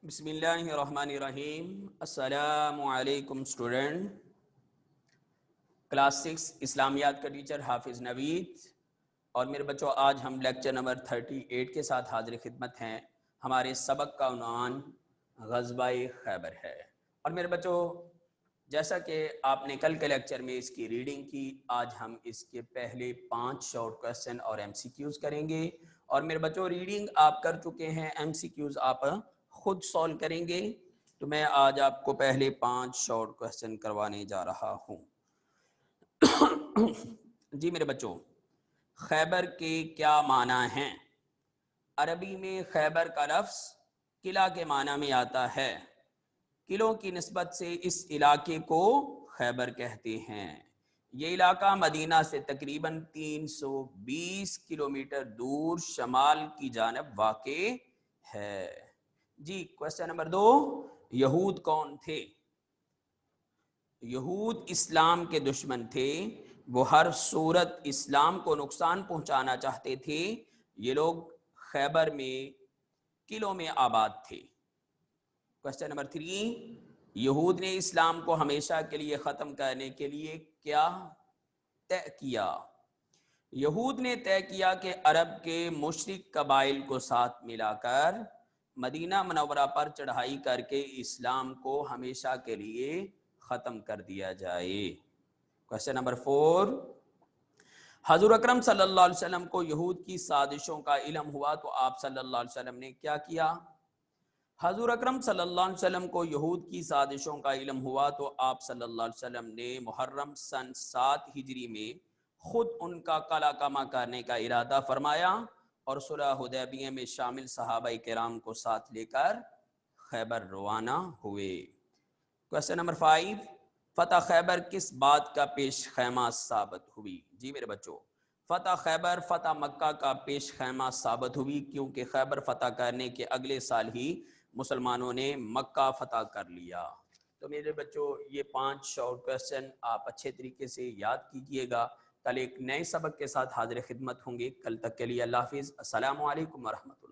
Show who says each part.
Speaker 1: بسم اللہ الرحمن الرحیم۔ السلام علیکم اسٹوڈنٹ۔ کلاس 6 اسلامیات کا ٹیچر حافظ نوید اور میرے بچوں، آج ہم لیکچر نمبر 38 کے ساتھ حاضر خدمت ہیں۔ ہمارے سبق کا عنوان غزوہ خیبر ہے۔ اور میرے بچوں، جیسا کہ آپ نے کل کے لیکچر میں اس کی ریڈنگ کی، آج ہم اس کے پہلے 5 شارٹ کوسچن اور ایم سی کیوز کریں گے۔ اور میرے بچوں، ریڈنگ آپ کر چکے ہیں، ایم سی کیوز آپ خود سولو کریں گے، تو میں آج آپ کو پہلے 5 شارٹ کوسچن کروانے جا رہا ہوں۔ جی میرے بچوں، خیبر کے کیا معنی ہیں؟ عربی میں خیبر کا لفظ قلعہ کے معنی میں آتا ہے۔ قلعوں کی نسبت سے اس علاقے کو خیبر کہتے ہیں۔ یہ علاقہ مدینہ سے تقریباً 320 کلومیٹر دور شمال کی جانب واقع ہے۔ جی کوسچن نمبر 2، یہود کون تھے؟ یہود اسلام کے دشمن تھے، وہ ہر صورت اسلام کو نقصان پہنچانا چاہتے تھے۔ یہ لوگ خیبر میں قلعوں میں آباد تھے۔ کوسچن نمبر 3، یہود نے اسلام کو ہمیشہ کے لیے ختم کرنے کے لیے کیا طے کیا؟ یہود نے طے کیا کہ عرب کے مشرک قبائل کو ساتھ ملا کر مدینہ منورہ پر چڑھائی کر کے اسلام کو ہمیشہ کے لیے ختم کر دیا جائے۔ کوسچن نمبر 4، حضور اکرم صلی اللہ علیہ وسلم کو یہود کی سازشوں کا علم ہوا تو آپ صلی اللہ علیہ وسلم نے کیا کیا؟ حضور اکرم صلی اللہ علیہ وسلم کو یہود کی سازشوں کا علم ہوا تو آپ صلی اللہ علیہ وسلم نے محرم سن 7 ہجری میں خود ان کا قلع کما کرنے کا ارادہ فرمایا اور صلح حدیبیہ میں شامل صحابہ کرام کو ساتھ لے کر خیبر روانہ ہوئے۔ کوسچن نمبر 5، فتح خیبر کس بات کا پیش خیمہ ثابت ہوئی؟ جی میرے بچوں، فتح خیبر فتح مکہ کا پیش خیمہ ثابت ہوئی، کیونکہ خیبر فتح کرنے کے اگلے سال ہی مسلمانوں نے مکہ فتح کر لیا۔ تو میرے بچوں، یہ 5 شارٹ کوسچن آپ اچھے طریقے سے یاد کیجئے گا۔ کل ایک نئے سبق کے ساتھ حاضر خدمت ہوں گے۔ کل تک کے لیے اللہ حافظ۔ السلام علیکم ورحمۃ اللہ۔